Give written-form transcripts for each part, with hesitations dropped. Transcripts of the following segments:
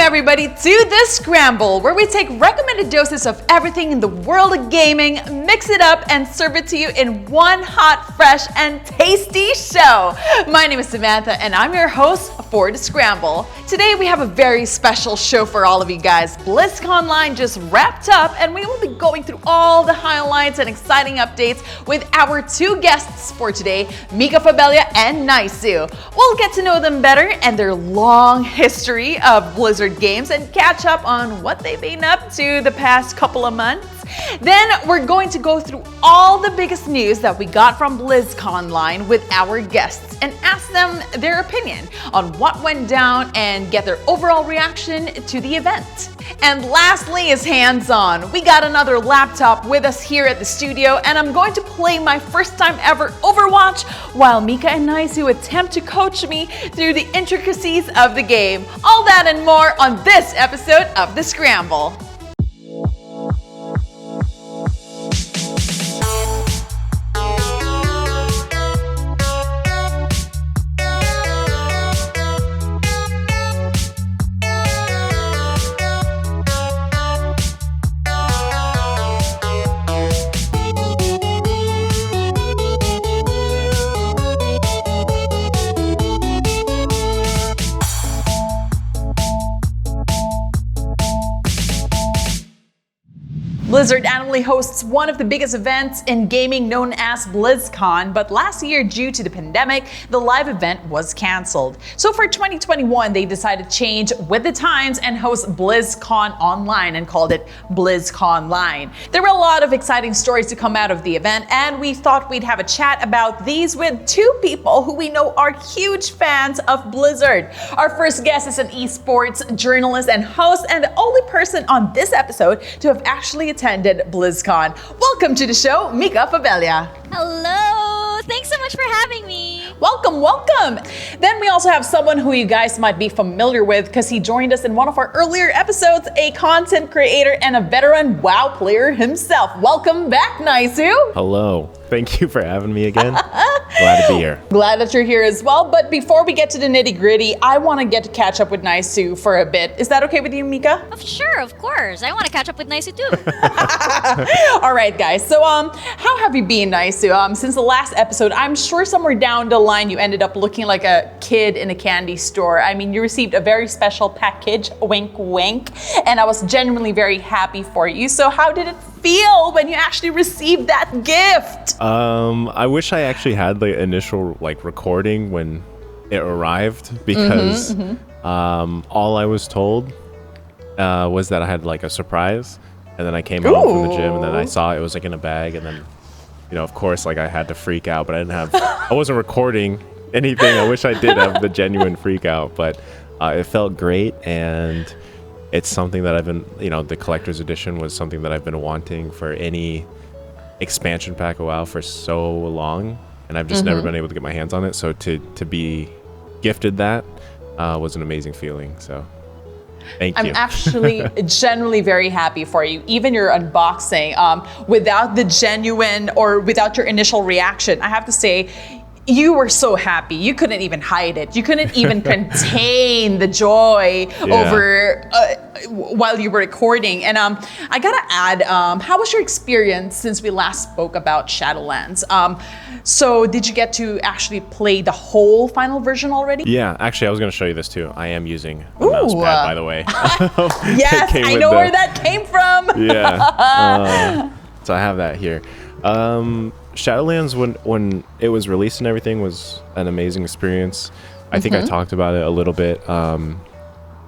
everybody to the Scramble, where we take recommended doses of everything in the world of gaming, mix it up, and serve it to you in one hot, fresh, and tasty show. My name is Samantha, and I'm your host for the Scramble. Today we have a very special show for all of you guys. BlizzConline just wrapped up, and we will be going through all the highlights and exciting updates with our two guests for today, Mika Fabella and Naisou. We'll get to know them better and their long history of Blizzard games and catch up on what they've been up to the past couple of months. Then we're going to go through all the biggest news that we got from BlizzConline with our guests and ask them their opinion on what went down and get their overall reaction to the event. And lastly is hands-on. We got another laptop with us here at the studio, and I'm going to play my first time ever Overwatch while Mika and Naisou attempt to coach me through the intricacies of the game. All that and more on this episode of The Scramble. Blizzard annually hosts one of the biggest events in gaming known as BlizzCon, but last year, due to the pandemic, the live event was canceled. So for 2021, they decided to change with the times and host BlizzCon online and called it BlizzConline. There were a lot of exciting stories to come out of the event, and we thought we'd have a chat about these with two people who we know are huge fans of Blizzard. Our first guest is an esports journalist and host, and the only person on this episode to have actually attended BlizzCon. Welcome to the show, Mika Fabella. Hello! Thanks so much for having me. Welcome, welcome. Then we also have someone who you guys might be familiar with because he joined us in one of our earlier episodes, a content creator and a veteran WoW player himself. Welcome back, Naisou. Hello. Thank you for having me again. Glad to be here. Glad that you're here as well. But before we get to the nitty gritty, I want to get to catch up with Naisou for a bit. Is that okay with you, Mika? Sure, of course. I want to catch up with Naisou too. All right, guys. So, how have you been, Naisou? Since the last episode, I'm sure somewhere down the line you ended up looking like a kid in a candy store. I mean, you received a very special package, wink, wink, and I was genuinely very happy for you. So, how did it feel when you actually received that gift? I wish I actually had the initial recording when it arrived because all I was told was that I had a surprise, and then I came home from the gym and then I saw it was in a bag, and then of course I had to freak out, but I wasn't recording anything. I wish I did have the genuine freak out, but it felt great, and it's something that I've been, the collector's edition was something that I've been wanting for any expansion pack of WoW for so long, and I've just never been able to get my hands on it. So to be gifted that was an amazing feeling. So thank you. I'm actually genuinely very happy for you. Even your unboxing, without the genuine or without your initial reaction, I have to say, you were so happy. You couldn't even hide it. You couldn't even contain the joy over while you were recording. And I gotta add, how was your experience since we last spoke about Shadowlands? So did you get to actually play the whole final version already? Yeah, actually, I was going to show you this too. I am using a mouse pad, by the way. Yes, I know where that came from. Yeah. So I have that here. Shadowlands, when it was released and everything, was an amazing experience. I think I talked about it a little bit, kind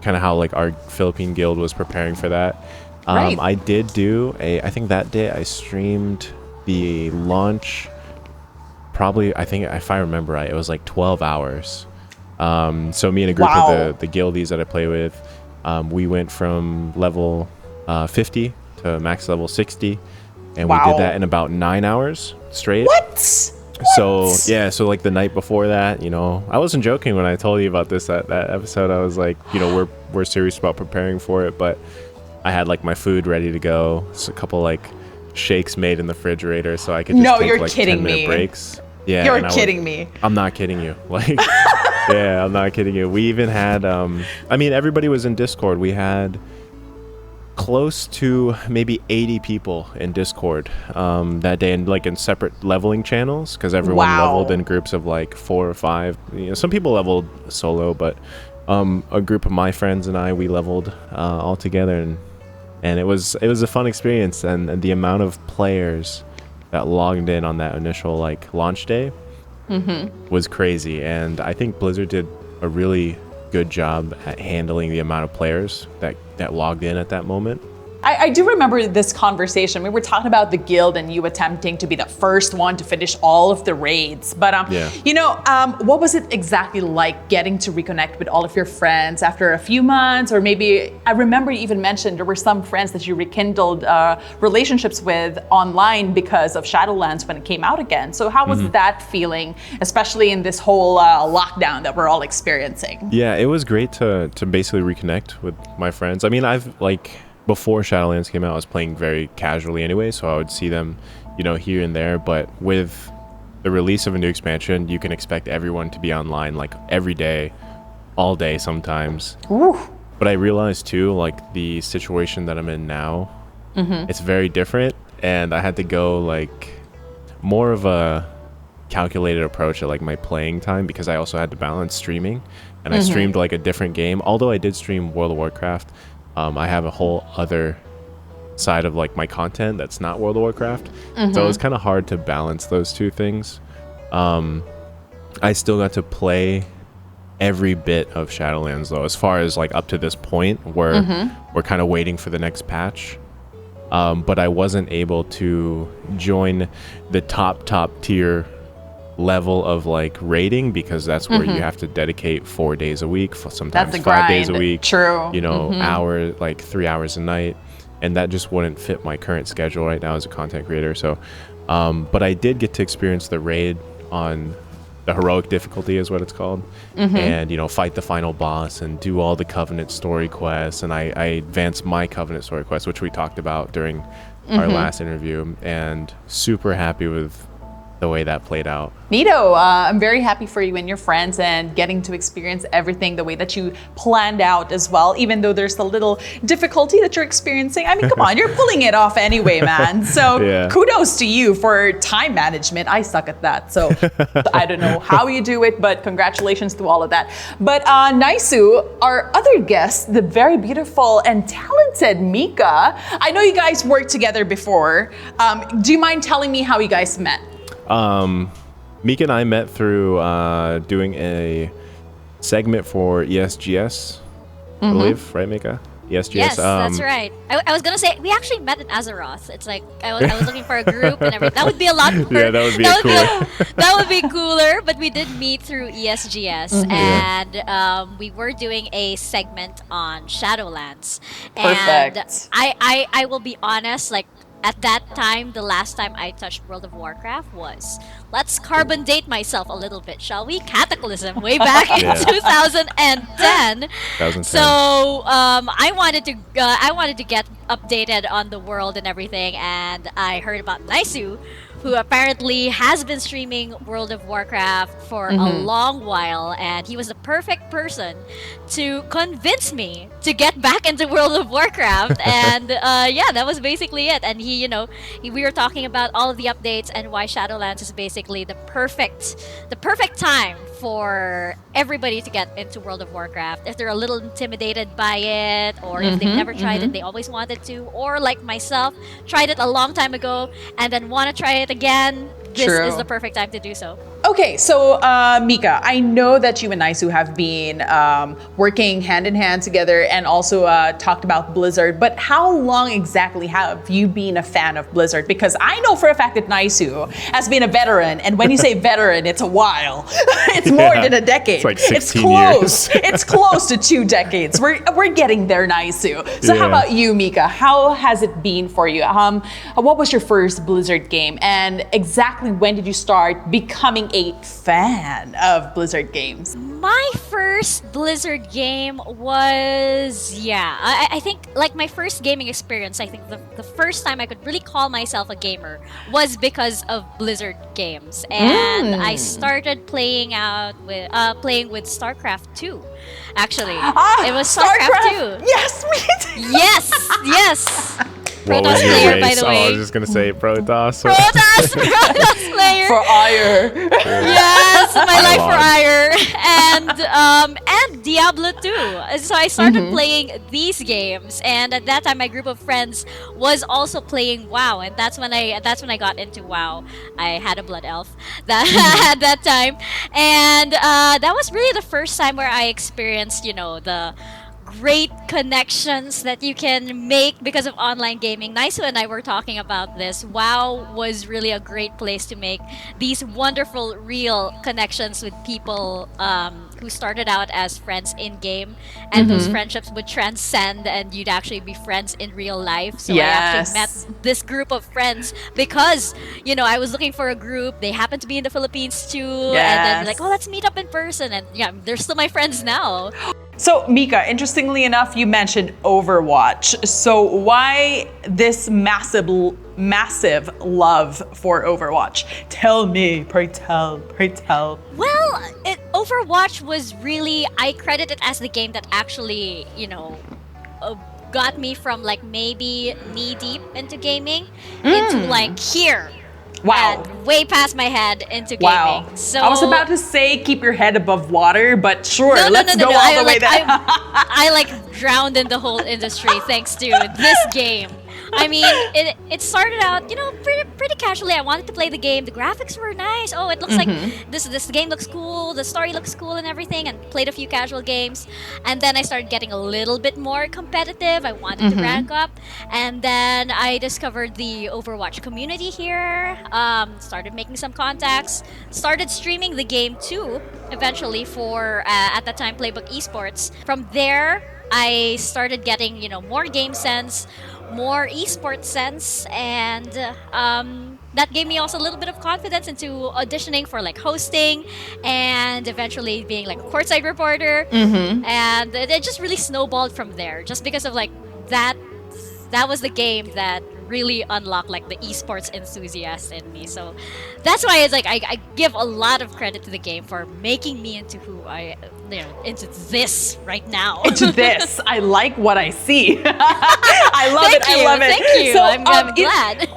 of how our Philippine guild was preparing for that. Right. I did do I think that day I streamed the launch, probably, I think if I remember right, it was 12 hours. So me and a group of the guildies that I play with, we went from level 50 to max level 60. And we did that in about 9 hours straight. What? So yeah, so the night before that, I wasn't joking when I told you about this that episode. I was like, we're serious about preparing for it, but I had my food ready to go. So a couple shakes made in the refrigerator, so I could just take you're kidding 10-minute me. breaks. Yeah, you're kidding me. I'm not kidding you. Yeah, I'm not kidding you. We even had, everybody was in Discord. We had close to maybe 80 people in Discord that day, and like in separate leveling channels, because everyone leveled in groups of like 4 or 5. Some people leveled solo, but a group of my friends and I, we leveled all together, and it was a fun experience, and the amount of players that logged in on that initial like launch day was crazy. And I think Blizzard did a really good job at handling the amount of players that logged in at that moment. I do remember this conversation. We were talking about the guild and you attempting to be the first one to finish all of the raids. But, what was it exactly like getting to reconnect with all of your friends after a few months? Or maybe, I remember you even mentioned there were some friends that you rekindled relationships with online because of Shadowlands when it came out again. So how was that feeling, especially in this whole lockdown that we're all experiencing? Yeah, it was great to basically reconnect with my friends. I mean, before Shadowlands came out, I was playing very casually anyway, so I would see them, here and there. But with the release of a new expansion, you can expect everyone to be online like every day, all day sometimes. Ooh. But I realized too, like the situation that I'm in now, it's very different, and I had to go like more of a calculated approach at like my playing time, because I also had to balance streaming, and I streamed like a different game. Although I did stream World of Warcraft, I have a whole other side of like my content that's not World of Warcraft. So it was kind of hard to balance those two things. I still got to play every bit of Shadowlands though, as far as like up to this point where we're kind of waiting for the next patch. But I wasn't able to join the top tier level of like rating, because that's where you have to dedicate 4 days a week, sometimes 5 days a week. True. Hours, like 3 hours a night, and that just wouldn't fit my current schedule right now as a content creator. So but I did get to experience the raid on the heroic difficulty is what it's called, and fight the final boss and do all the Covenant story quests, and I advanced my Covenant story quest, which we talked about during our last interview, and super happy with the way that played out. Neato, I'm very happy for you and your friends and getting to experience everything the way that you planned out as well, even though there's a little difficulty that you're experiencing. I mean, come on, you're pulling it off anyway, man. So kudos to you for time management. I suck at that. So I don't know how you do it, but congratulations to all of that. But Naisou, our other guest, the very beautiful and talented Mika, I know you guys worked together before. Do you mind telling me how you guys met? Mika and I met through doing a segment for ESGS, I believe, right, Mika? ESGS. Yes, that's right. I was gonna say we actually met in Azeroth. It's like I was looking for a group and everything. That would be a lot more. Yeah, that would be cooler. That would be cooler. But we did meet through ESGS, and we were doing a segment on Shadowlands. Perfect. And I will be honest, like, at that time, the last time I touched World of Warcraft was, let's carbon date myself a little bit, shall we? Cataclysm, way back in 2010. So I wanted to get updated on the world and everything, and I heard about Naisou, who apparently has been streaming World of Warcraft for a long while, and he was the perfect person to convince me to get back into World of Warcraft. And that was basically it. And we were talking about all of the updates and why Shadowlands is basically the perfect time for everybody to get into World of Warcraft. If they're a little intimidated by it, or if they've never tried it, they always wanted to, or like myself, tried it a long time ago and then want to try it again, this is the perfect time to do so. Okay, so Mika, I know that you and Naisou have been working hand in hand together and also talked about Blizzard, but how long exactly have you been a fan of Blizzard? Because I know for a fact that Naisou has been a veteran, and when you say veteran, it's a while. It's more than a decade. It's like 16 years. years. It's close to 2 decades. We're getting there, Naisou. So how about you, Mika? How has it been for you? What was your first Blizzard game, and exactly when did you start becoming becoming a fan of Blizzard games? My first Blizzard game was, I think like my first gaming experience, I think the first time I could really call myself a gamer was because of Blizzard games. And I started playing with StarCraft 2. Actually, it was StarCraft 2. Yes, me too. Yes. What was Protoss your player, race? by the Oh, I way. was just gonna say Protoss. Protoss player. For ire. Yes, my life for Lord. ire, and Diablo 2. So I started playing these games, and at that time, my group of friends was also playing WoW, and that's when I got into WoW. I had a blood elf at that time, and that was really the first time where I experienced, the great connections that you can make because of online gaming. Naisou and I were talking about this. WoW was really a great place to make these wonderful, real connections with people who started out as friends in game, and those friendships would transcend, and you'd actually be friends in real life. So I actually met this group of friends because I was looking for a group. They happened to be in the Philippines too, and then like, oh, let's meet up in person, and they're still my friends now. So, Mika, interestingly enough, you mentioned Overwatch. So why this massive love for Overwatch? Tell me, pray tell. Well, Overwatch was really, I credit it as the game that actually, got me from like maybe knee deep into gaming into like here. Wow. And way past my head into gaming. Wow. So I was about to say keep your head above water, but sure, No, let's go all the way there. I like drowned in the whole industry thanks to this game. I mean, it started out, pretty casually. I wanted to play the game. The graphics were nice. Oh, it looks like this game looks cool. The story looks cool and everything. And played a few casual games. And then I started getting a little bit more competitive. I wanted to rank up. And then I discovered the Overwatch community here. Started making some contacts. Started streaming the game too. Eventually for at that time Playbook Esports. From there, I started getting more game sense, more esports sense, and that gave me also a little bit of confidence into auditioning for like hosting, and eventually being like a courtside reporter. And it just really snowballed from there, just because of like that was the game that really unlocked like the esports enthusiast in me. So that's why it's like I give a lot of credit to the game for making me into who I into this right now. Into this. I like what I see. I love it. I love it. Thank you. So, I'm glad.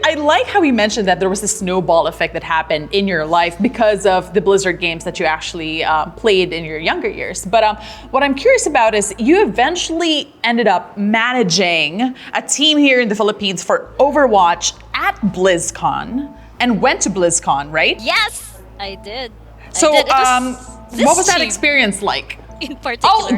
I like how you mentioned that there was a snowball effect that happened in your life because of the Blizzard games that you actually played in your younger years. But what I'm curious about is you eventually ended up managing a team here in the Philippines for Overwatch at BlizzCon and went to BlizzCon, right? Yes, I did. So, I did. what was that experience like? In particular. Oh,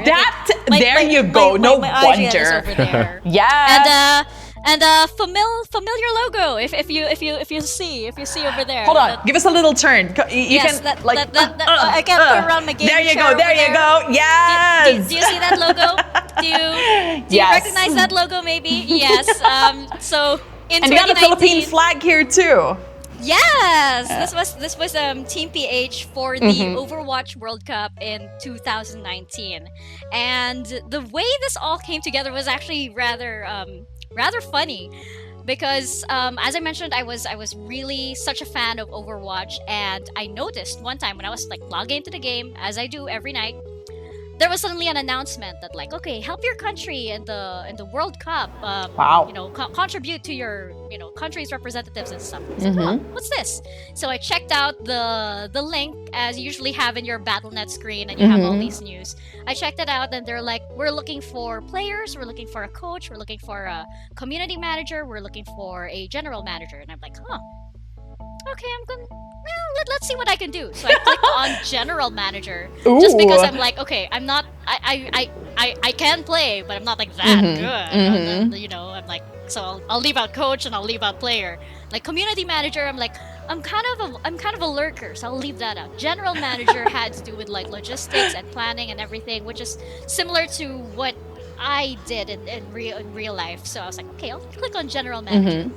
there you go. No my IGN is wonder. over there. Yeah. And familiar logo. If you see over there. Hold on. Give us a little turn. You Yes, can I can't put around my gaming There you chair go. There over you go. Yes. Do you see that logo? Do you Yes. recognize that logo? Maybe. Yes. So in And you got the 2019 Philippine flag here too. Yes, this was Team PH for the Overwatch World Cup in 2019, and the way this all came together was actually rather funny, because as I mentioned, I was really such a fan of Overwatch, and I noticed one time when I was like logging into the game as I do every night, there was suddenly an announcement that like, okay, help your country in the World Cup. Wow. Contribute to your country's representatives and stuff. I was like, oh, what's this? So I checked out the link as you usually have in your BattleNet screen, and you have all these news. I checked it out, and they're like, we're looking for players, we're looking for a coach, we're looking for a community manager, we're looking for a general manager, and I'm like, huh. Okay, let's see what I can do. So I clicked on general manager, just because I'm like, okay, I'm not, I can play, but I'm not like that good. I'm like, so I'll leave out coach and I'll leave out player. Like community manager, I'm like, I'm kind of a lurker, so I'll leave that out. General manager had to do with like logistics and planning and everything, which is similar to what I did in real life. So I was like, okay, I'll click on general manager.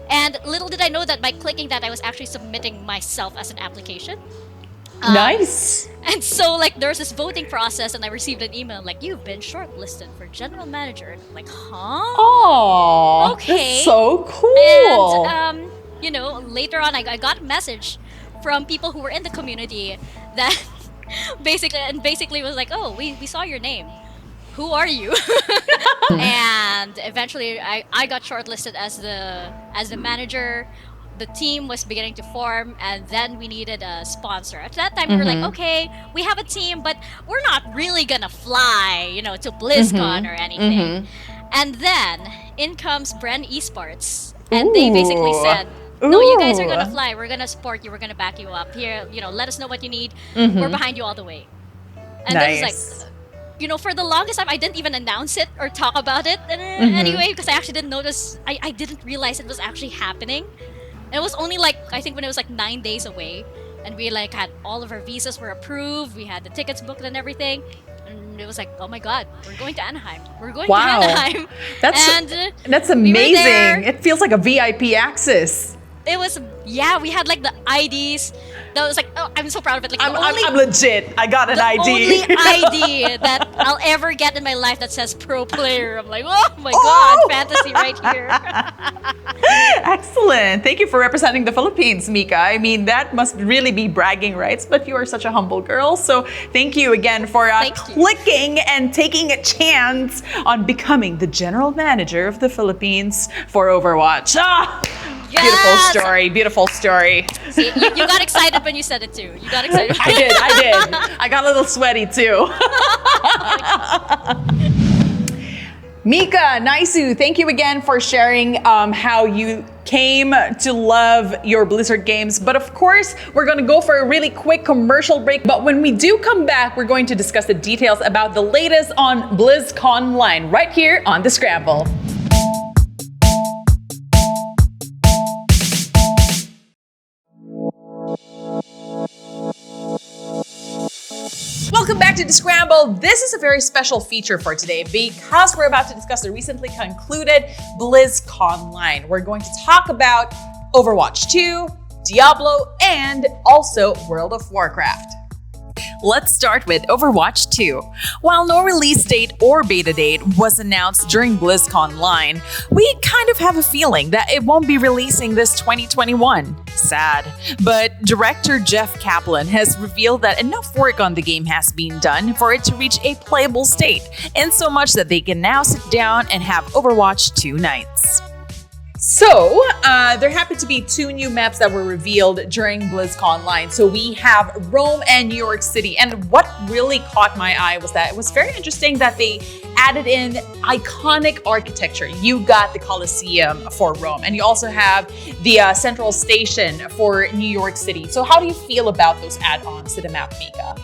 And little did I know that by clicking that, I was actually submitting myself as an application. Nice. And so, like, there's this voting process, and I received an email like, "You've been shortlisted for general manager." And I'm like, "Huh? Oh, Okay." That's so cool. And later on, I got a message from people who were in the community that basically was like, "Oh, we saw your name. Who are you?" And eventually, I got shortlisted as the manager. The team was beginning to form, and then we needed a sponsor. At that time, we were like, okay, we have a team, but we're not really gonna fly, to BlizzCon or anything. And then in comes Bren Esports, and they basically said, "No, you guys are gonna fly. We're gonna support you. We're gonna back you up. Here, let us know what you need. We're behind you all the way." And then it's like, for the longest time, I didn't even announce it or talk about it anyway, because I actually didn't notice. I didn't realize it was actually happening. And it was only like, I think when it was like 9 days away, and we like had all of our visas were approved, we had the tickets booked and everything, and it was like, oh my god, we're going to Anaheim. We're going to Anaheim. That's amazing. It feels like a VIP access. It was, we had like the IDs. That was like, oh, I'm so proud of it. Like, I'm legit. I got an ID. The only ID that I'll ever get in my life that says pro player. I'm like, oh my god, fantasy right here. Excellent. Thank you for representing the Philippines, Mika. I mean, that must really be bragging rights, but you are such a humble girl. So thank you again for clicking and taking a chance on becoming the general manager of the Philippines for Overwatch. Yes! Beautiful story. See, you got excited when you said it too. You got excited. I did. I got a little sweaty too. Mika, Naisou, thank you again for sharing how you came to love your Blizzard games. But of course, we're going to go for a really quick commercial break. But when we do come back, we're going to discuss the details about the latest on BlizzConline right here on The Scramble. Welcome back to The Scramble. This is a very special feature for today because we're about to discuss the recently concluded BlizzConline. We're going to talk about Overwatch 2, Diablo, and also World of Warcraft. Let's start with Overwatch 2. While no release date or beta date was announced during BlizzConline, we kind of have a feeling that it won't be releasing this 2021. Sad. But director Jeff Kaplan has revealed that enough work on the game has been done for it to reach a playable state, and so much that they can now sit down and have Overwatch 2 nights. So, there happened to be 2 new maps that were revealed during BlizzConline. So we have Rome and New York City. And what really caught my eye was that it was very interesting that they added in iconic architecture. You got the Colosseum for Rome, and you also have the Central Station for New York City. So how do you feel about those add-ons to the map, Mika?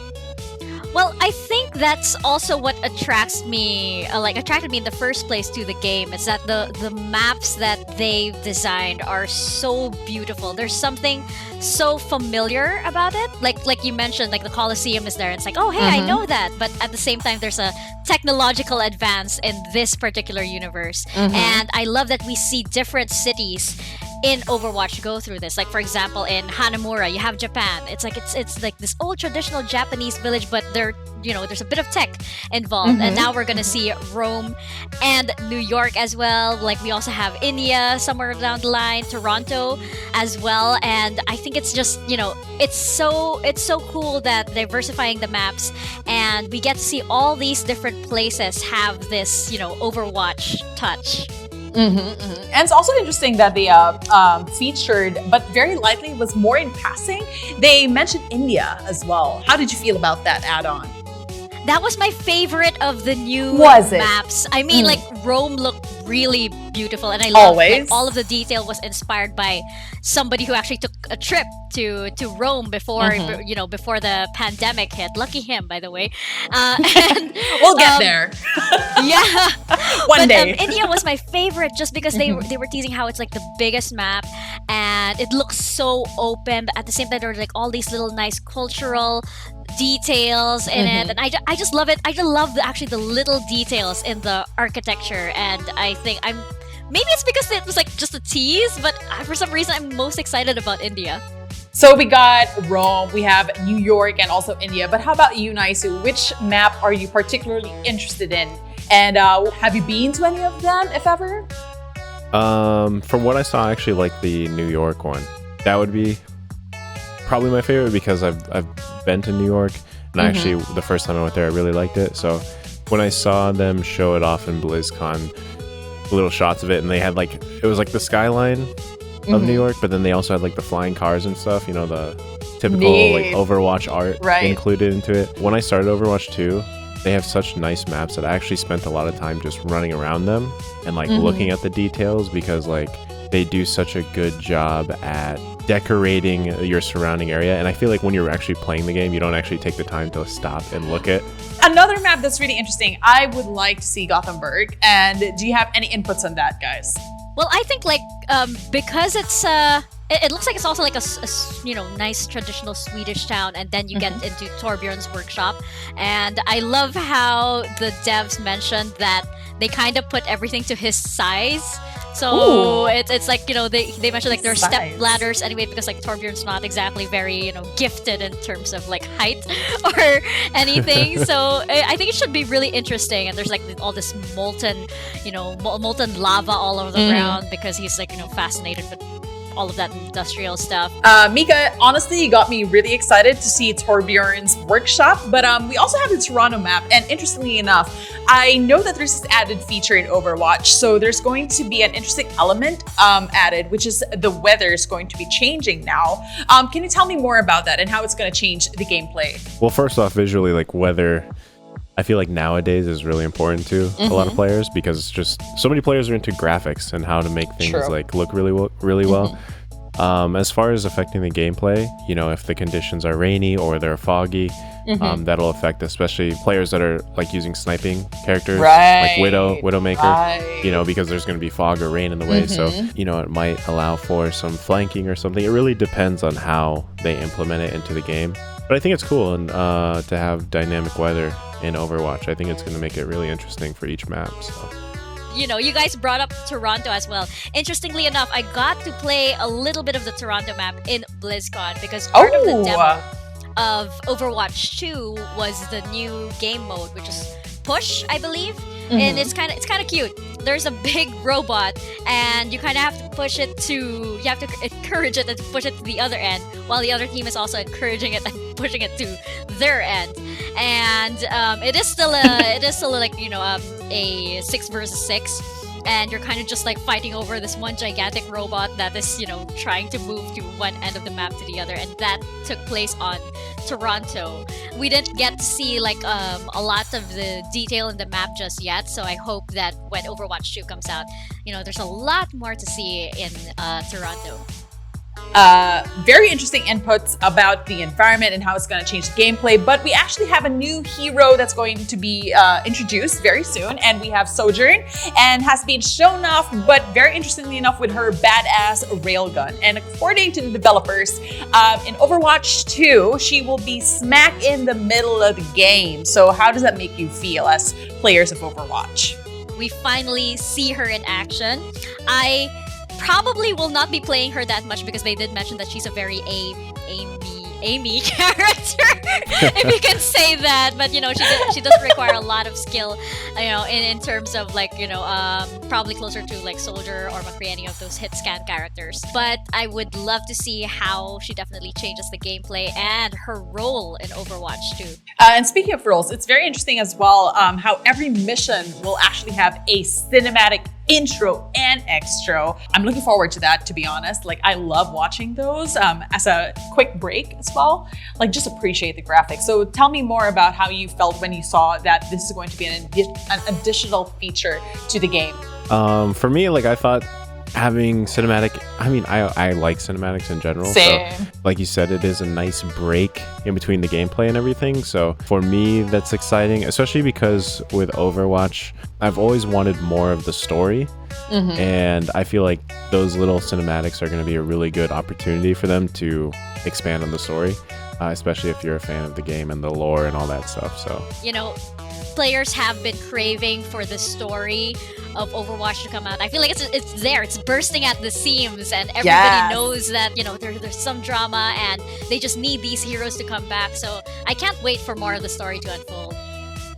Well, I think that's also what attracted me in the first place to the game. Is that the maps that they've designed are so beautiful. There's something so familiar about it. Like you mentioned, like the Colosseum is there. And it's like, oh, hey, I know that. But at the same time, there's a technological advance in this particular universe. And I love that we see different cities in Overwatch go through this. Like, for example, in Hanamura, you have Japan. It's like this old traditional Japanese village, but there's a bit of tech involved. And now we're gonna see Rome and New York as well. Like, we also have India somewhere down the line, Toronto as well. And I think it's just, it's so cool that diversifying the maps, and we get to see all these different places have this, Overwatch touch. And it's also interesting that they featured, but very lightly was more in passing. They mentioned India as well. How did you feel about that add-on? That was my favorite of the new maps. I mean, like, Rome looked really beautiful, and I love all of the detail was inspired by somebody who actually took a trip to Rome before before the pandemic hit. Lucky him, by the way. And, we'll get there. Yeah, one day. India was my favorite just because they were teasing how it's like the biggest map, and it looks so open. But at the same time, there are like all these little nice cultural details in it, and I just love it. I just love the little details in the architecture, and I think I'm Maybe it's because it was like just a tease, but for some reason I'm most excited about India. So we got Rome, we have New York, and also India. But how about you, Naisou? Which map are you particularly interested in? And have you been to any of them, if ever? From what I saw, I actually like the New York one. That would be probably my favorite because I've been to New York, and actually the first time I went there, I really liked it. So when I saw them show it off in BlizzCon, little shots of it, and they had like, it was like the skyline of New York, but then they also had like the flying cars and stuff, you know, the typical like Overwatch art included into it. When I started Overwatch 2, they have such nice maps that I actually spent a lot of time just running around them and like looking at the details, because like they do such a good job at decorating your surrounding area. And I feel like when you're actually playing the game, you don't actually take the time to stop and look at. Another map that's really interesting, I would like to see Gothenburg. And do you have any inputs on that, guys? Well, I think like because it's it looks like it's also like a you know, nice traditional Swedish town, and then you get into Torbjorn's workshop, and I love how the devs mentioned that they kind of put everything to his size. So it's like, you know, they mentioned like there are step ladders anyway, because like Torbjorn's not exactly very, you know, gifted in terms of like height or anything. So I think it should be really interesting. And there's like all this molten, you know, molten lava all over the ground, because he's like, you know, fascinated with all of that industrial stuff. Mika, honestly, you got me really excited to see Torbjorn's workshop, but we also have the Toronto map, and interestingly enough, I know that there's this added feature in Overwatch, so there's going to be an interesting element added, which is the weather is going to be changing now. Can you tell me more about that and how it's going to change the gameplay? Well, first off, visually, like weather, I feel like nowadays is really important to a lot of players, because it's just so many players are into graphics and how to make things like look really well. As far as affecting the gameplay, you know, if the conditions are rainy or they're foggy, that'll affect especially players that are like using sniping characters, like Widowmaker, you know, because there's going to be fog or rain in the way. So, you know, it might allow for some flanking or something. It really depends on how they implement it into the game. But I think it's cool and to have dynamic weather in Overwatch. I think it's going to make it really interesting for each map. So. You know, you guys brought up Toronto as well. Interestingly enough, I got to play a little bit of the Toronto map in BlizzCon, because part of the demo of Overwatch 2 was the new game mode, which is Push, I believe. And it's kind of cute. There's a big robot, and you kind of have to push it to, you have to encourage it and push it to the other end, while the other team is also encouraging it and pushing it to their end. And it is still like, you know, a 6 versus 6, and you're kind of just like fighting over this one gigantic robot that is, you know, trying to move to one end of the map to the other, and that took place on Toronto. We didn't get to see like a lot of the detail in the map just yet, so I hope that when Overwatch 2 comes out, you know, there's a lot more to see in Toronto. Very interesting inputs about the environment and how it's going to change the gameplay, but we actually have a new hero that's going to be introduced very soon, and we have Sojourn, and has been shown off, but very interestingly enough, with her badass railgun. And according to the developers, in Overwatch 2, she will be smack in the middle of the game. So how does that make you feel as players of Overwatch? We finally see her in action. I probably will not be playing her that much, because they did mention that she's a very Amy character, if you can say that. But you know, she does require a lot of skill, you know, in terms of like, you know, probably closer to like Soldier or McCree, any of those hit scan characters. But I would love to see how she definitely changes the gameplay and her role in Overwatch 2. And speaking of roles, it's very interesting as well how every mission will actually have a cinematic intro and extra. I'm looking forward to that, to be honest. Like, I love watching those as a quick break as well. Like, just appreciate the graphics. So tell me more about how you felt when you saw that this is going to be an additional feature to the game. For me, like, I thought having cinematic, I mean, I like cinematics in general. Same. So, like you said, it is a nice break in between the gameplay and everything. So for me, that's exciting, especially because with Overwatch, I've always wanted more of the story. And I feel like those little cinematics are going to be a really good opportunity for them to expand on the story, especially if you're a fan of the game and the lore and all that stuff. So, you know, players have been craving for the story of Overwatch to come out. I feel like it's there. It's bursting at the seams, and everybody knows that there's some drama, and they just need these heroes to come back. So I can't wait for more of the story to unfold.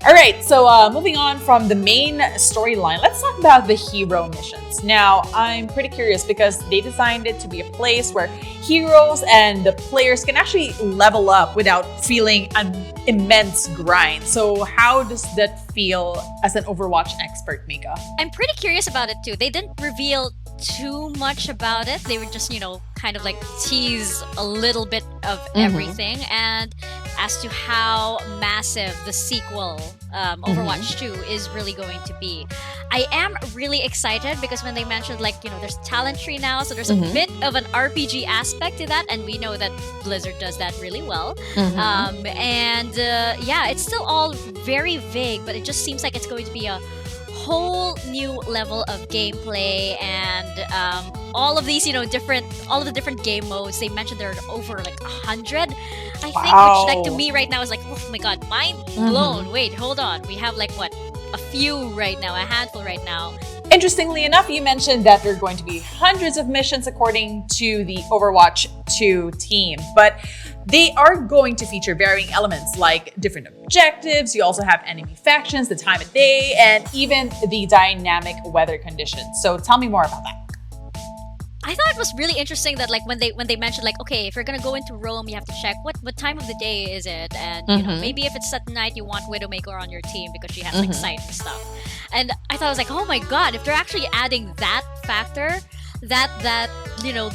All right, so moving on from the main storyline, let's talk about the hero missions. Now, I'm pretty curious because they designed it to be a place where heroes and the players can actually level up without feeling an immense grind. So how does that feel as an Overwatch expert, Mika? I'm pretty curious about it too. They didn't reveal too much about it. They were just, kind of like tease a little bit of everything. And as to how massive the sequel, Overwatch 2, is really going to be. I am really excited because when they mentioned there's talent tree now, so there's a bit of an RPG aspect to that, and we know that Blizzard does that really well. It's still all very vague, but it just seems like it's going to be a whole new level of gameplay, and all of these all of the different game modes. They mentioned there are over 100, I think, which to me right now is oh my god, mind blown. Wait, hold on, we have a few right now, a handful right now. Interestingly enough, you mentioned that there are going to be hundreds of missions according to the Overwatch 2 team, but they are going to feature varying elements like different objectives. You also have enemy factions, the time of day, and even the dynamic weather conditions. So tell me more about that. I thought it was really interesting that when they mentioned okay, if you're gonna go into Rome, you have to check what time of the day is it, and maybe if it's at night, you want Widowmaker on your team because she has sight and stuff. And I thought, I was oh my god, if they're actually adding that factor, that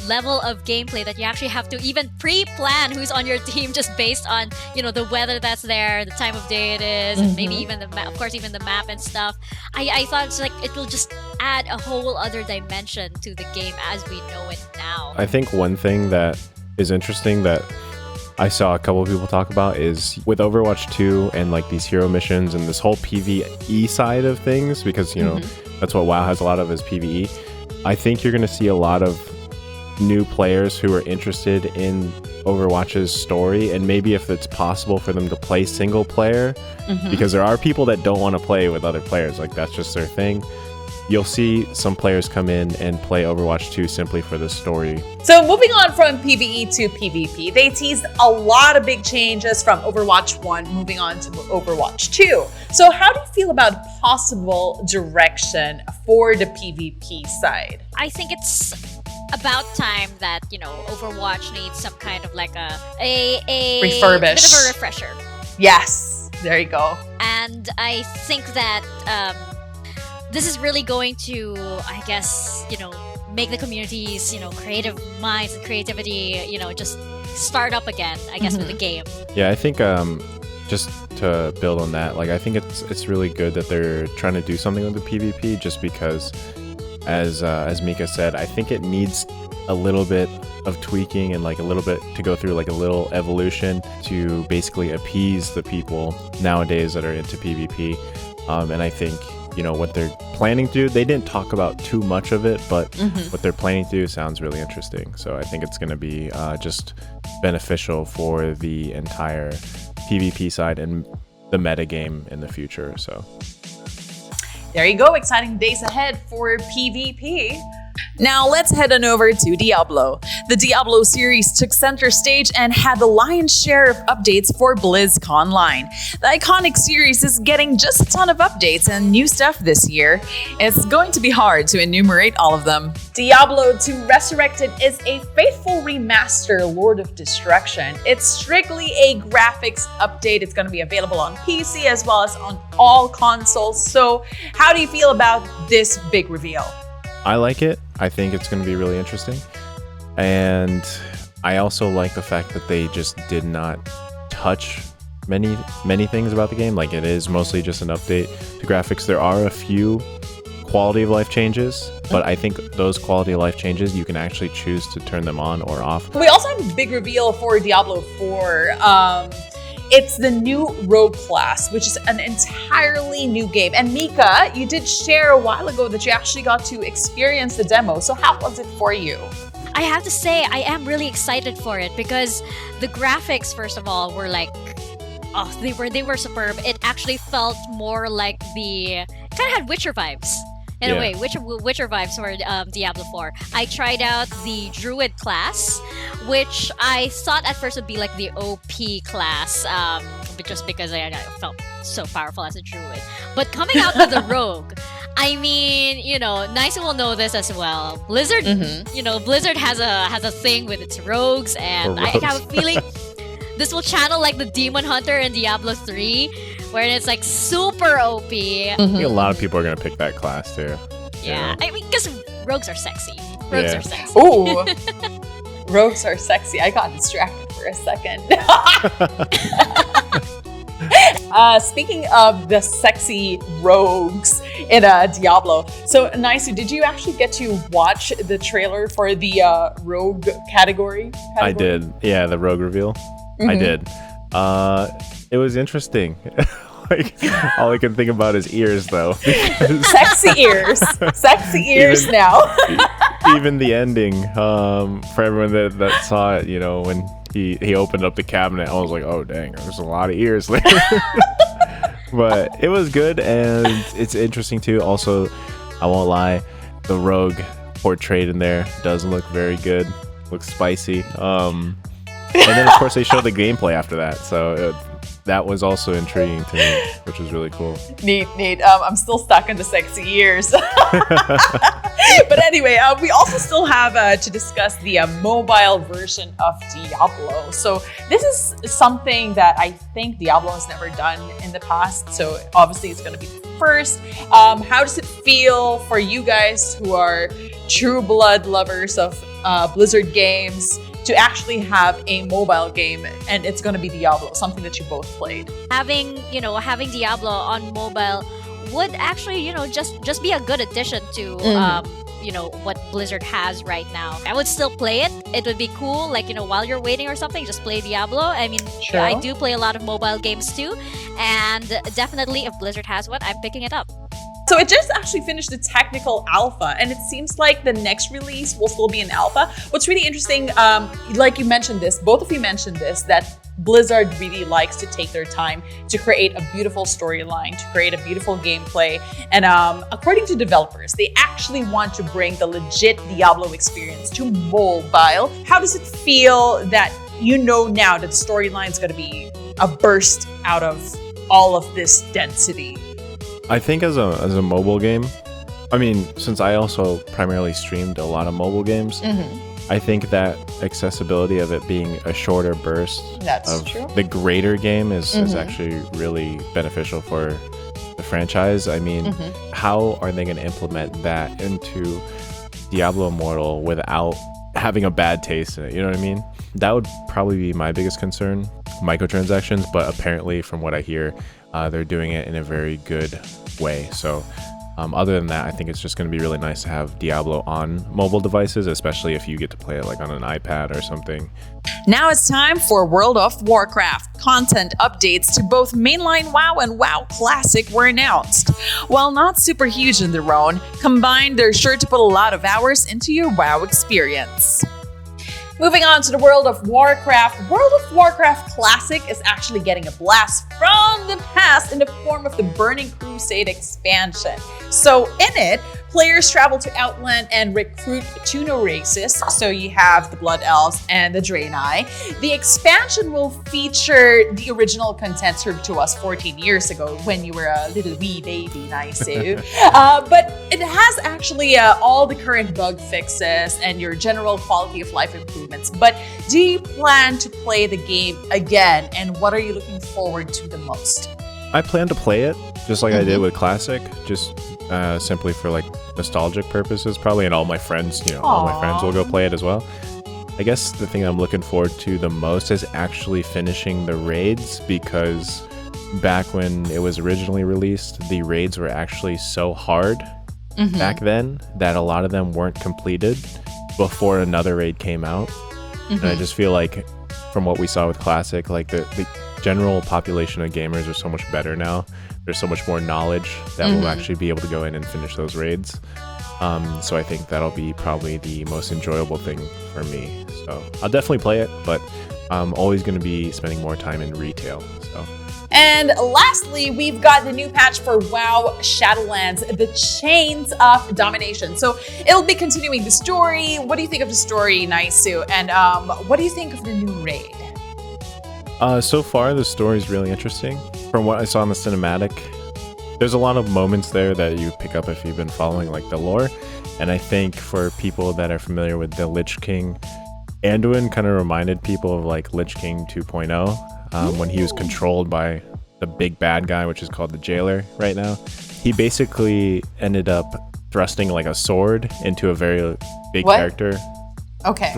level of gameplay that you actually have to even pre-plan who's on your team just based on the weather that's there, the time of day it is, and maybe even the map, of course, even the map and stuff. I thought it's it will just add a whole other dimension to the game as we know it now. I think one thing that is interesting that I saw a couple of people talk about is with Overwatch 2 and these hero missions and this whole PvE side of things, because that's what WoW has a lot of, is PvE. I think you're going to see a lot of new players who are interested in Overwatch's story, and maybe if it's possible for them to play single player, because there are people that don't want to play with other players, that's just their thing. You'll see some players come in and play Overwatch 2 simply for the story. So moving on from PvE to PvP, they teased a lot of big changes from Overwatch 1 moving on to Overwatch 2. So how do you feel about possible direction for the PvP side? I think it's about time that, Overwatch needs some kind of a refurbish. Bit of a refresher. Yes, there you go. And I think that this is really going to, I guess, make the community's, creative minds and creativity, just start up again, I guess, with the game. Yeah, I think just to build on that, I think it's really good that they're trying to do something with the PvP, just because, as Mika said, I think it needs a little bit of tweaking and a little bit to go through a little evolution to basically appease the people nowadays that are into PvP. And I think what they're planning to do, they didn't talk about too much of it, but what they're planning to do sounds really interesting. So I think it's going to be just beneficial for the entire PvP side and the meta game in the future. So there you go. Exciting days ahead for PvP. Now let's head on over to Diablo. The Diablo series took center stage and had the lion's share of updates for BlizzConline. The iconic series is getting just a ton of updates and new stuff this year. It's going to be hard to enumerate all of them. Diablo 2 Resurrected is a faithful remaster Lord of Destruction. It's strictly a graphics update. It's going to be available on PC as well as on all consoles. So how do you feel about this big reveal? I like it. I think it's going to be really interesting. And I also like the fact that they just did not touch many things about the game. It is mostly just an update to graphics. There are a few quality of life changes, but I think those quality of life changes, you can actually choose to turn them on or off. We also have a big reveal for Diablo 4. It's the new rogue class, which is an entirely new game. And Mika, you did share a while ago that you actually got to experience the demo. So how was it for you? I have to say, I am really excited for it because the graphics, first of all, were they were superb. It actually felt more like the kind of had Witcher vibes. In a way, Witcher vibes for Diablo 4. I tried out the Druid class, which I thought at first would be like the OP class, just because I felt so powerful as a Druid. But coming out with the Rogue, I mean, Naisou will know this as well. Blizzard, Blizzard has a thing with its rogues, and I have a feeling this will channel like the Demon Hunter in Diablo 3. Where it's like super OP. I think a lot of people are gonna pick that class too. Yeah, I mean, because rogues are sexy. Rogues are sexy. Ooh, rogues are sexy. I got distracted for a second. Speaking of the sexy rogues in Diablo, so Naisou, did you actually get to watch the trailer for the rogue category? I did. Yeah, the rogue reveal. I did. It was interesting. Like, all I can think about is ears, though. Sexy ears. Sexy ears now. Even the ending, for everyone that saw it, when he opened up the cabinet, I was like, oh, dang, there's a lot of ears there. But it was good, and it's interesting, too. Also, I won't lie, the rogue portrayed in there does look very good. Looks spicy. And then, of course, they showed the gameplay after that, so that was also intriguing to me, which was really cool. Neat. I'm still stuck in the sexy ears. But anyway, we also still have to discuss the mobile version of Diablo. So this is something that I think Diablo has never done in the past. So obviously it's going to be the first. How does it feel for you guys who are true blood lovers of Blizzard games to actually have a mobile game, and it's going to be Diablo, something that you both played? Having Diablo on mobile would actually, just be a good addition to what Blizzard has right now. I would still play it. It would be cool, like, while you're waiting or something, just play Diablo. I mean, sure. I do play a lot of mobile games too, and definitely if Blizzard has one, I'm picking it up. So it just actually finished the technical alpha, and it seems like the next release will still be an alpha. What's really interesting, like you mentioned this, both of you mentioned this, that Blizzard really likes to take their time to create a beautiful storyline, to create a beautiful gameplay. And according to developers, they actually want to bring the legit Diablo experience to mobile. How does it feel that now that the storyline is going to be a burst out of all of this density? I think as a mobile game, I mean, since I also primarily streamed a lot of mobile games, I think that accessibility of it being a shorter burst of the greater game is actually really beneficial for the franchise. I mean, how are they going to implement that into Diablo Immortal without having a bad taste in it? You know what I mean? That would probably be my biggest concern. Microtransactions, but apparently from what I hear, they're doing it in a very good way. So other than that, I think it's just going to be really nice to have Diablo on mobile devices, especially if you get to play it like on an iPad or something. Now it's time for World of Warcraft. Content updates to both mainline WoW and WoW Classic were announced. While not super huge in their own, combined, they're sure to put a lot of hours into your WoW experience. Moving on to the World of Warcraft. World of Warcraft Classic is actually getting a blast from the past in the form of the Burning Crusade expansion. So in it, players travel to Outland and recruit two new races. So you have the Blood Elves and the Draenei. The expansion will feature the original content served to us 14 years ago when you were a little wee baby, Naisou. But it has actually all the current bug fixes and your general quality of life improvements. But do you plan to play the game again? And what are you looking forward to the most? I plan to play it just like I did with Classic, just simply for like nostalgic purposes probably, and all my friends, all my friends will go play it as well. I guess the thing I'm looking forward to the most is actually finishing the raids, because back when it was originally released, the raids were actually so hard back then that a lot of them weren't completed before another raid came out. And I just feel like from what we saw with Classic, like the general population of gamers are so much better now. There's so much more knowledge that we'll actually be able to go in and finish those raids. So I think that'll be probably the most enjoyable thing for me. So I'll definitely play it, but I'm always going to be spending more time in retail. So And lastly, we've got the new patch for WoW Shadowlands, the Chains of Domination. So it'll be continuing the story. What do you think of the story, Naisou? And what do you think of the new raid? So far, the story is really interesting. From what I saw in the cinematic, there's a lot of moments there that you pick up if you've been following like the lore. And I think for people that are familiar with the Lich King, Anduin kind of reminded people of like Lich King 2.0 when he was controlled by the big bad guy, which is called the Jailer right now. He basically ended up thrusting like a sword into a very big character. Okay.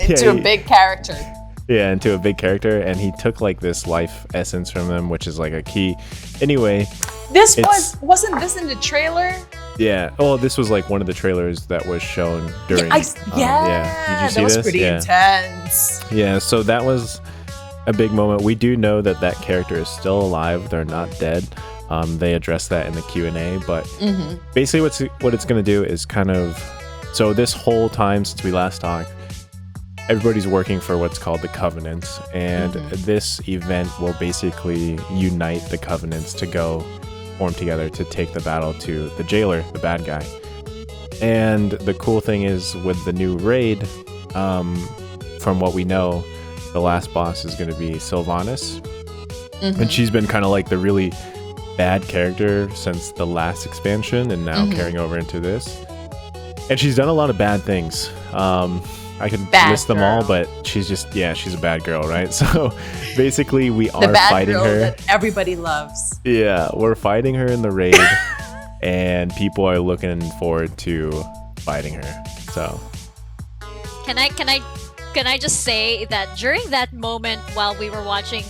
Into a big character. Yeah, into a big character, and he took like this life essence from them, which is like a key. Anyway, wasn't this in the trailer? Yeah. Oh, this was like one of the trailers that was shown during. Yeah. Did you see that was this? pretty intense. Yeah. So that was a big moment. We do know that that character is still alive. They're not dead. They addressed that in the Q&A, but basically what it's going to do is kind of, so this whole time since we last talked, everybody's working for what's called the Covenants, and this event will basically unite the Covenants to go form together to take the battle to the Jailer, the bad guy. And the cool thing is with the new raid, from what we know, the last boss is going to be Sylvanas, and she's been kind of like the really bad character since the last expansion, and now carrying over into this. And she's done a lot of bad things. I could list them all, but she's a bad girl, right? So basically we are fighting her. That everybody loves. Yeah, we're fighting her in the raid, and people are looking forward to fighting her. So Can I just say that during that moment while we were watching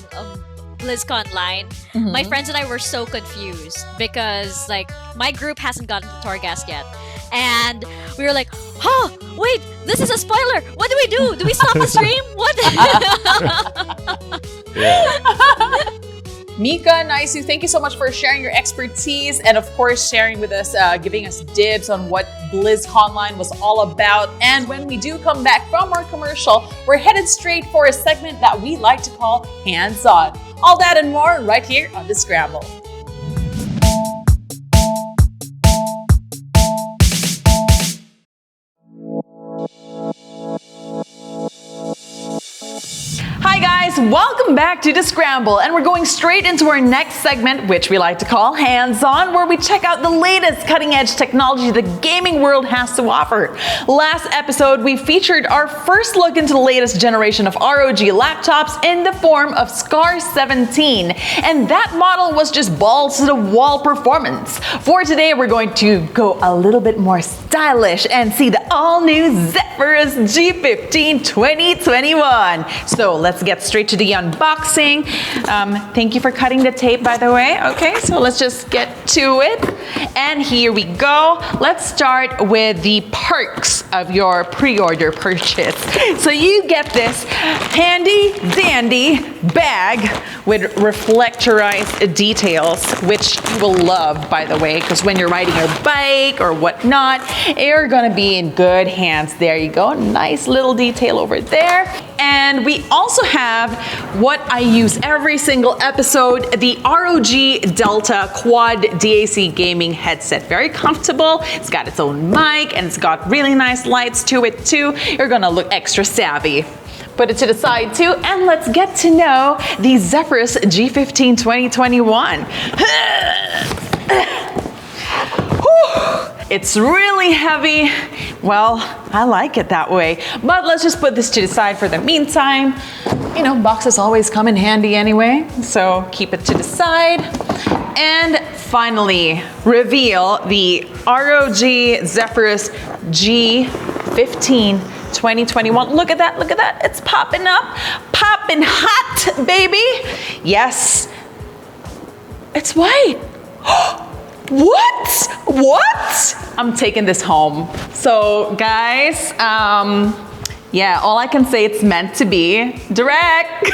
BlizzConline, my friends and I were so confused because like my group hasn't gotten to Torghast yet. And we were like, oh, wait, this is a spoiler. What do we do? Do we stop the stream? What? Mika, Naisou, thank you so much for sharing your expertise and, of course, sharing with us, giving us dibs on what BlizzConline was all about. And when we do come back from our commercial, we're headed straight for a segment that we like to call Hands On. All that and more right here on The Scramble. Hi guys, welcome back to The Scramble, and we're going straight into our next segment, which we like to call Hands On, where we check out the latest cutting-edge technology the gaming world has to offer. Last episode, we featured our first look into the latest generation of ROG laptops in the form of Scar 17, and that model was just balls-to-the-wall performance. For today, we're going to go a little bit more stylish and see the all-new Zephyrus G15 2021. So let's get straight to the unboxing. Thank you for cutting the tape, by the way. Okay, so let's just get to it. And here we go. Let's start with the perks of your pre-order purchase. So you get this handy dandy bag with reflectorized details, which you will love, by the way, because when you're riding your bike or whatnot, you're gonna be in good hands. There you go, nice little detail over there. And we also have what I use every single episode, the ROG Delta Quad DAC gaming headset. Very comfortable, it's got its own mic, and it's got really nice lights to it too. You're gonna look extra savvy. Put it to the side too, and let's get to know the Zephyrus G15 2021. It's really heavy. Well, I like it that way. But let's just put this to the side for the meantime. You know, boxes always come in handy anyway, so keep it to the side. And finally, reveal the ROG Zephyrus G15 2021. Look at that, it's popping up, popping hot, baby. Yes, it's white. What? I'm taking this home. So guys, yeah, all I can say, it's meant to be direct.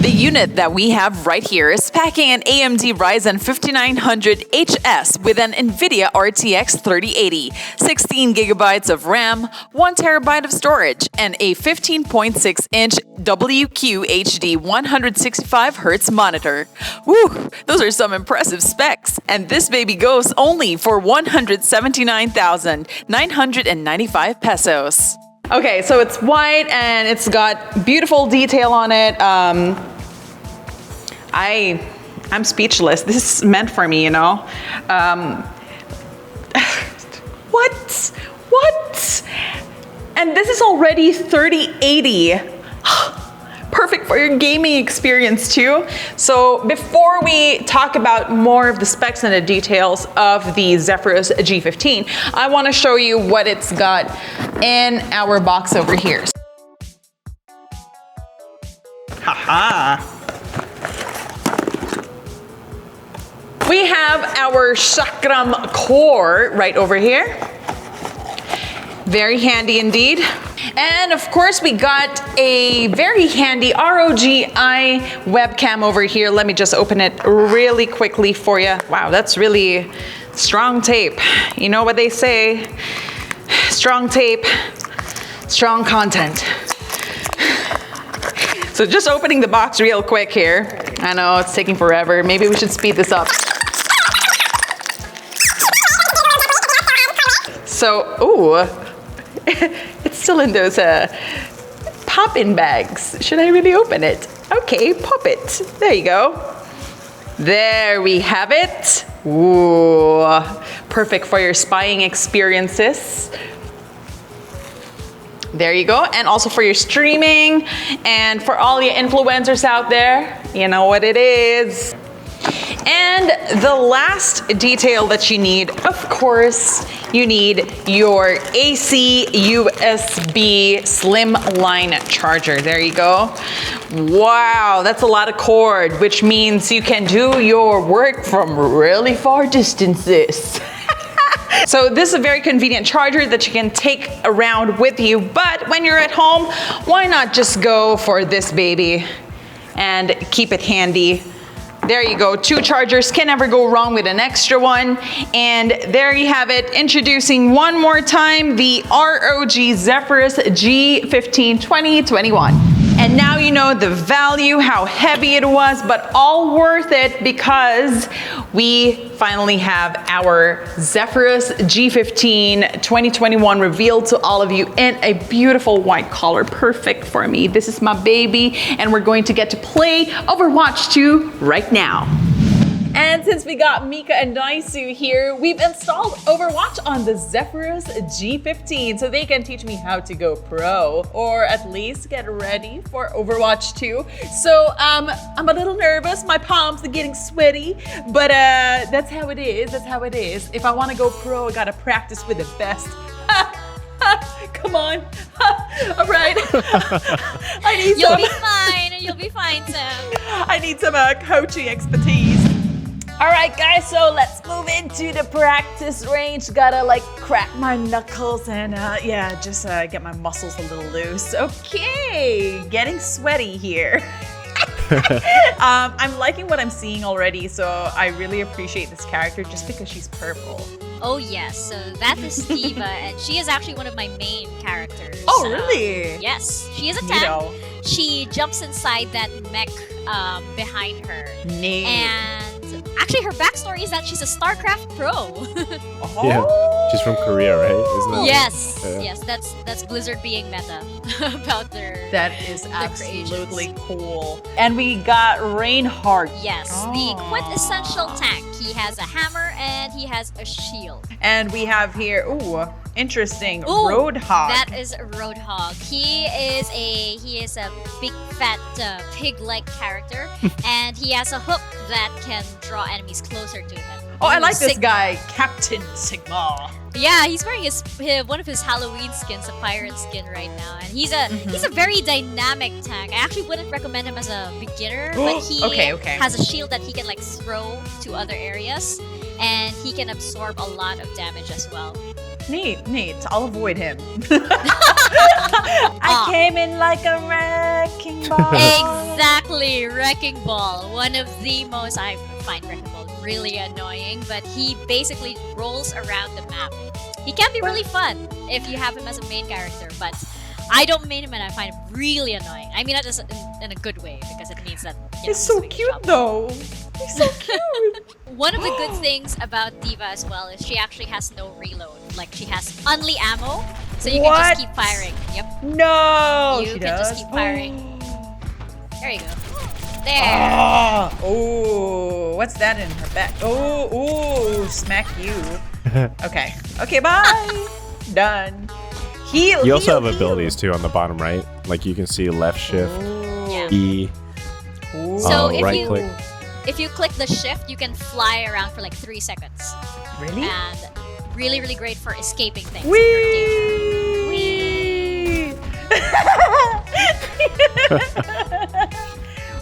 The unit that we have right here is packing an AMD Ryzen 5900 HS with an NVIDIA RTX 3080, 16 gigabytes of RAM, 1 terabyte of storage, and a 15.6-inch WQHD 165Hz monitor. Woo, those are some impressive specs. And this baby goes only for 179,995 pesos. Okay, so it's white and it's got beautiful detail on it. I'm speechless. This is meant for me, you know. What? And this is already 3080. Perfect for your gaming experience too. So before we talk about more of the specs and the details of the Zephyrus G15, I want to show you what it's got in our box over here. Haha. We have our Chakram core right over here. Very handy indeed. And of course, we got a very handy ROGI webcam over here. Let me just open it really quickly for you. Wow, that's really strong tape. You know what they say? Strong tape, strong content. So just opening the box real quick here. I know it's taking forever. Maybe we should speed this up. So, ooh. It's still in those pop-in bags. Should I really open it? Okay, pop it. There you go. There we have it. Ooh, perfect for your spying experiences. There you go. And also for your streaming and for all your influencers out there, you know what it is. And the last detail that you need, of course, you need your AC USB slimline charger. There you go. Wow, that's a lot of cord, which means you can do your work from really far distances. So this is a very convenient charger that you can take around with you, but when you're at home, why not just go for this baby and keep it handy? There you go, 2 chargers, can never go wrong with an extra one. And there you have it, introducing one more time the ROG Zephyrus G15 2021. And now you know the value, how heavy it was, but all worth it because we finally have our Zephyrus G15 2021 revealed to all of you in a beautiful white color. Perfect for me. This is my baby, and we're going to get to play Overwatch 2 right now. And since we got Mika and Naisou here, we've installed Overwatch on the Zephyrus G15 so they can teach me how to go pro, or at least get ready for Overwatch 2. So I'm a little nervous, my palms are getting sweaty, but that's how it is, If I want to go pro, I gotta practice with the best. Come on. All right. You'll be fine, Sam. I need some coaching expertise. All right, guys, so let's move into the practice range. Gotta like crack my knuckles and yeah, just get my muscles a little loose. Okay, getting sweaty here. I'm liking what I'm seeing already, so I really appreciate this character just because she's purple. Oh yes, so that is Diva, and she is actually one of my main characters. Oh really? Yes, she is a tank. She jumps inside that mech behind her. Neat. And actually, her backstory is that she's a StarCraft pro. Oh. Yeah, she's from Korea, right? Isn't it? Yes, yes, that's Blizzard being meta about their. That is absolutely cool. And we got Reinhardt. Yes, the quintessential tank. He has a hammer and he has a shield. And we have here, ooh, interesting, Roadhog. That is a Roadhog. He is a big fat pig-like character, and he has a hook that can draw enemies closer to him. Oh, I like this guy, Captain Sigma. Yeah, he's wearing one of his Halloween skins, a pirate skin right now, and he's a very dynamic tank. I actually wouldn't recommend him as a beginner, but he has a shield that he can like throw to other areas, and he can absorb a lot of damage as well. Neat. I'll avoid him. I came in like a wrecking ball. Exactly, Wrecking Ball. One of the most, I find Wrecking Ball really annoying, but he basically rolls around the map. He can be really fun if you have him as a main character, but I don't main him and I find him really annoying. I mean that just in a good way, because it means that He's so cute though. He's so cute. One of the good things about D.Va as well is she actually has no reload. Like, she has only ammo, so you can just keep firing. Yep. No, you can just keep firing. There you go. There. Oh, what's that in her back? Oh, smack you. Okay, bye. Done. Heal. You also have abilities too on the bottom right. Like you can see left shift, E. So right click. if you click the shift, you can fly around for like 3 seconds. Really? And really, really great for escaping things. Whee!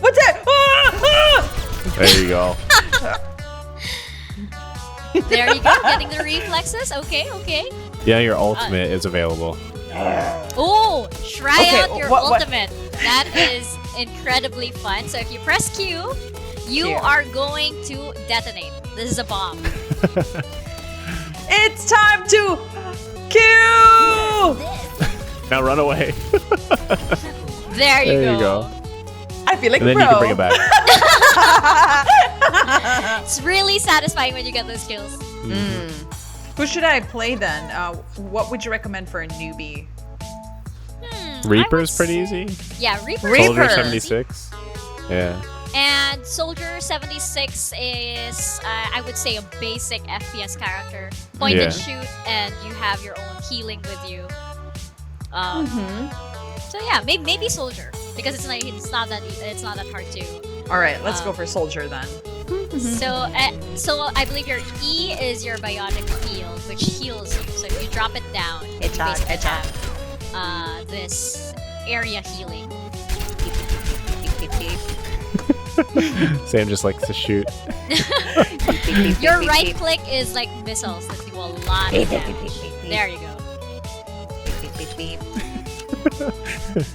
What's that? There you go. There you go, getting the reflexes. Okay. Yeah, your ultimate is available. Oh, try out your what? ultimate. That is incredibly fun. So if you press Q, you are going to detonate. This is a bomb. It's time to kill. Now run away. There you go. I feel like And then pro. you can bring it back. It's really satisfying when you get those kills. Who should I play then? What would you recommend for a newbie? Reaper's pretty easy. Yeah, Reaper. Soldier 76. Yeah. And Soldier 76 is, I would say, a basic FPS character. Point and shoot, and you have your own healing with you. So yeah, maybe Soldier, because it's not that hard to. All right, let's go for Soldier then. So I believe your E is your biotic field, which heals you. So if you drop it down, you basically have this area healing. Sam just likes to shoot. Your right click is like missiles that do a lot of damage. There you go.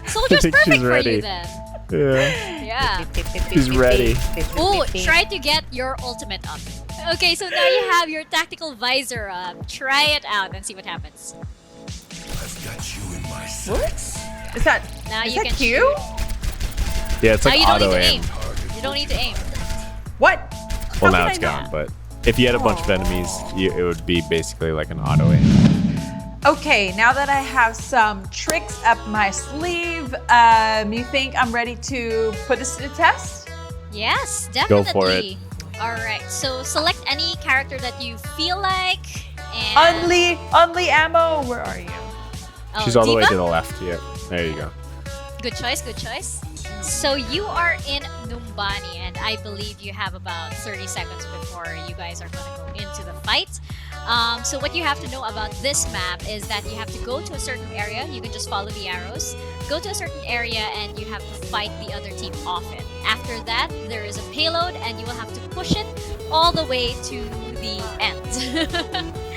Soldier's perfect for you then. Yeah. He's ready. Oh, try to get your ultimate up. Okay, so now you have your tactical visor up. Try it out and see what happens. I've got you in my sights. Is that can Q? shoot. Yeah, it's like now you auto don't need aim. to aim. You don't need to aim. What? Well, now it's gone, but if you had a bunch of enemies, it would be basically like an auto aim. Okay, now that I have some tricks up my sleeve, you think I'm ready to put this to the test? Yes, definitely. Go for it. All right, so select any character that you feel like. And Only ammo. Where are you? She's all the way D.Va? to the left. Yep. There you go. Good choice. So you are in Numbani, and I believe you have about 30 seconds before you guys are going to go into the fight. So what you have to know about this map is that you have to go to a certain area. You can just follow the arrows. Go to a certain area and you have to fight the other team off it. After that, there is a payload and you will have to push it all the way to the end.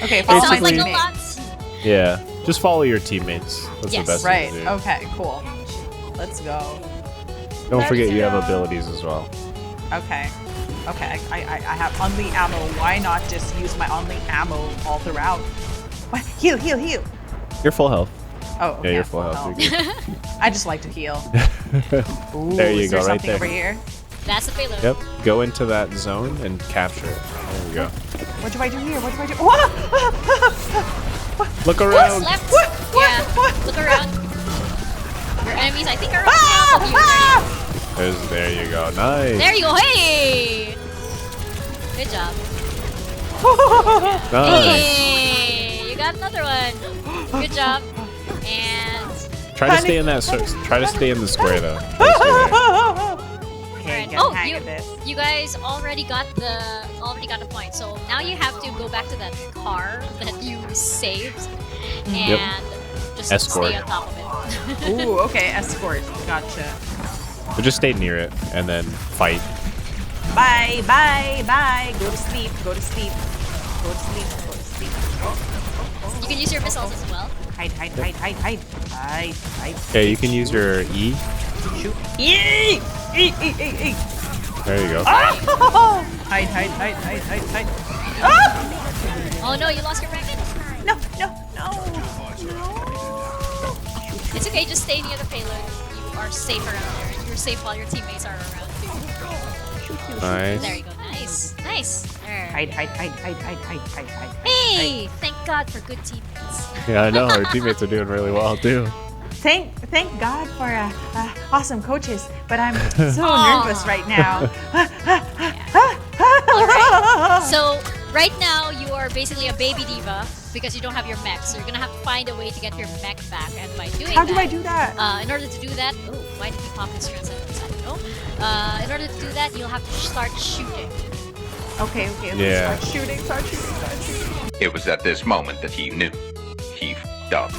Okay, it follow sounds my like a teammate. lot. Yeah, just follow your teammates. That's Yes. the best Right. thing to do. Okay. Cool. Let's go. Don't forget you have Let's go. abilities as well. Okay. I have only ammo. Why not just use my only ammo all throughout? What? Heal. You're full health. Oh, okay. Yeah, you're full health. You're good. I just like to heal. Ooh, There you is there go, right something there. over here? That's the payload. Yep. Go into that zone and capture it. There you go. What do I do here? Look What's around. left? What? Look around. Your enemies, I think, are on top of you. There you go. Nice. There you go. Hey! Good job. Nice. Hey! You got another one. Good job. And Try to stay in that. Try to stay in the square though. Okay, Alright. get Oh, the hang of this. you guys already got the point. So now you have to go back to that car that you saved and just Escort. stay on top of it. Ooh, okay, escort. Gotcha. But just stay near it and then fight. Bye. Go to sleep. You can use your missiles as well. Hide. Okay, you can use your E. Shoot. Yee! E. There you go. Oh! Hide. Ah! Oh no, you lost your magnet. No. It's okay, just stay near the payload. You are safe around there. And you're safe while your teammates are around too. Nice. There you go. Nice. There. Hide. Hey! Thank God for good teammates. Yeah, I know. Our teammates are doing really well, too. Thank God for awesome coaches, but I'm so nervous right now. Alright. So, right now, you are basically a baby diva because you don't have your mech. So, you're gonna have to find a way to get your mech back. And by doing How do I do that? In order to do that, oh, why did we pop this transcendence? I don't know. In order to do that, you'll have to start shooting. Okay. Yeah. Start shooting. It was at this moment that he knew. He f***ed up.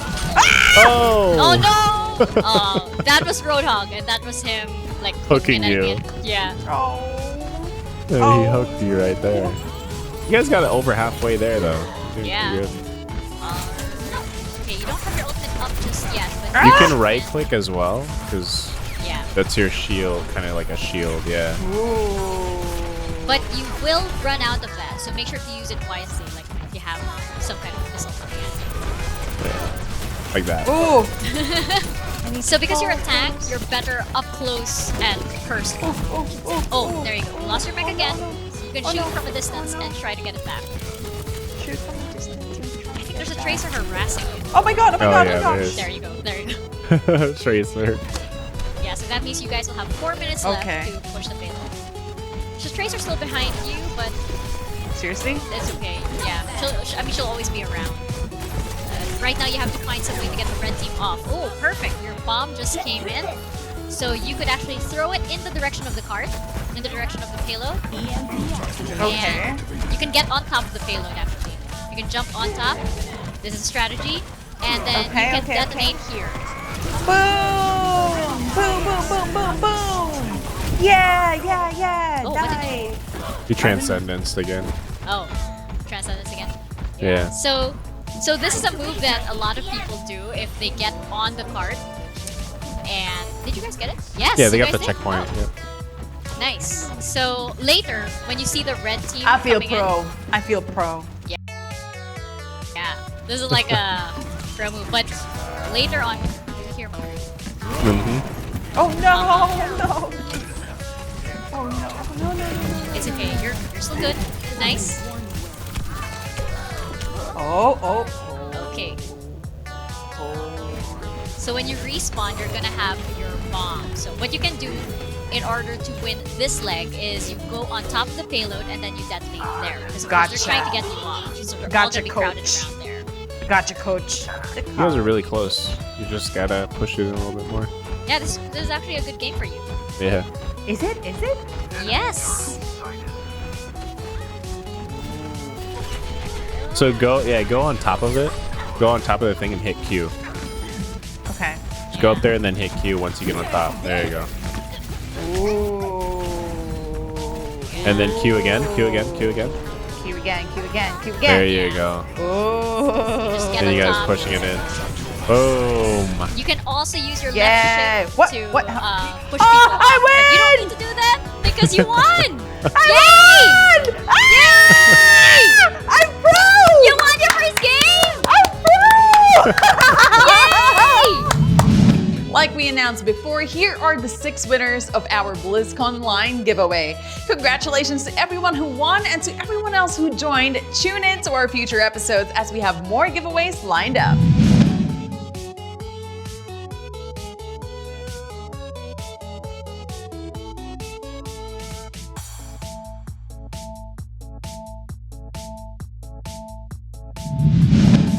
Oh no! That was Roadhog, and that was him like Hooking at you. me. Yeah. Oh. He hooked you right there. You guys got it over halfway there, though. You're Yeah. good. Okay, you don't have your ultimate up just yet, but You can right click as well, because yeah. that's your shield, kind of like a shield, yeah. Ooh. But you will run out of that, so make sure to use it wisely. Like if you have some kind of missile coming at Like that. Ooh. So because you're a tank, you're better up close and personal. Oh, there you go. You lost your mech again. You can shoot from a distance and try to get it back. Shoot from a distance. I think there's a tracer harassing you. Oh my god. yeah, there is. There you go. Tracer. Yeah, so that means you guys will have 4 minutes left Okay. to push the payload. So Tracer's still behind you, but Seriously? it's okay. Yeah, she'll always be around. Right now you have to find some way to get the red team off. Oh, perfect. Your bomb just came in. So you could actually throw it in the direction of the cart, in the direction of the payload. Okay. And you can get on top of the payload actually. You can jump on top. This is a strategy. And then you can detonate here. Boom! Boom! Yeah! Oh, what did Die! You transcendence again. Oh, transcendence again. Yeah. So this is a move that a lot of people do if they get on the cart. And did you guys get it? Yes. Yeah, they you got the guys did? checkpoint. Oh, nice. So later, when you see the red team I feel coming pro. I feel pro. in, yeah, this is like a pro move. But later on, here, Mother. Oh no! Oh no! It's okay. You're still good. Nice. Oh. Okay. So when you respawn, you're gonna have your bomb. So what you can do in order to win this leg is you go on top of the payload and then you detonate there. Because Gotcha. they're trying to get you off. So they're all Gotcha, gonna be crowded coach. around there. Gotcha, coach. You guys are really close. You just gotta push it in a little bit more. Yeah, this is actually a good game for you. Yeah. Is it? Yes. So go on top of it. Go on top of the thing and hit Q. Okay. Just go up there and then hit Q once you get on top. There you go. Ooh. And then Q again. Q again. There you go. Ooh. Just get And on you guys top. pushing it in. Boom. You can also use your Yeah. left shift What? to What? push Oh, people off. I But you don't win! need to do that because you won! I won! I'm pro! You won your first game! I'm pro! Yay! Like we announced before, here are the 6 winners of our BlizzConline giveaway. Congratulations to everyone who won and to everyone else who joined. Tune in to our future episodes as we have more giveaways lined up.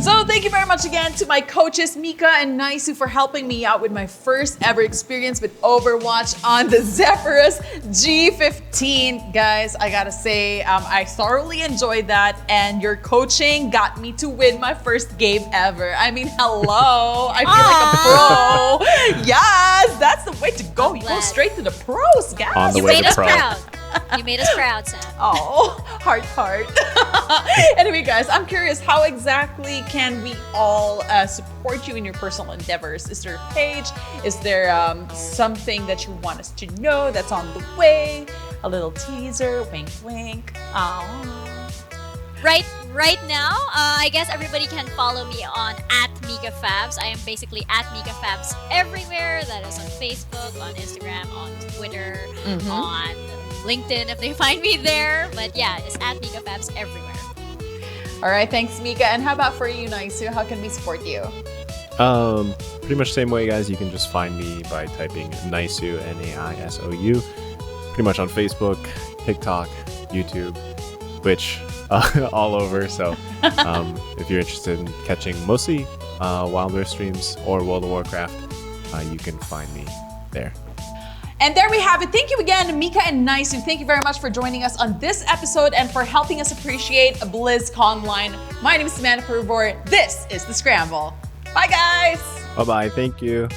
So thank you very much again to my coaches Mika and Naisou for helping me out with my first ever experience with Overwatch on the Zephyrus G15. Guys, I gotta say, I thoroughly enjoyed that, and your coaching got me to win my first game ever. I mean, hello, I feel like a pro. Yes, that's the way to go. You go glad. straight to the pros, guys. On the You way made to us pro. proud. You made us proud, Sam. Oh, heart. Anyway, guys, I'm curious, how exactly can we all support you in your personal endeavors? Is there a page? Is there something that you want us to know that's on the way? A little teaser, wink, wink. Right now, I guess everybody can follow me on @MikaFabs. I am basically @MikaFabs everywhere. That is on Facebook, on Instagram, on Twitter, on LinkedIn if they find me there. But yeah, it's @MikaFabs everywhere. All right, thanks, Mika. And how about for you, Naisou? How can we support you? Pretty much same way, guys. You can just find me by typing Naisou, Naisou. Pretty much on Facebook, TikTok, YouTube, Twitch, all over. So if you're interested in catching mostly Wild Rift streams or World of Warcraft, you can find me there. And there we have it. Thank you again, Mika and Naisou. Thank you very much for joining us on this episode and for helping us appreciate BlizzConline. My name is Samantha Perubor. This is The Scramble. Bye, guys. Bye-bye. Thank you.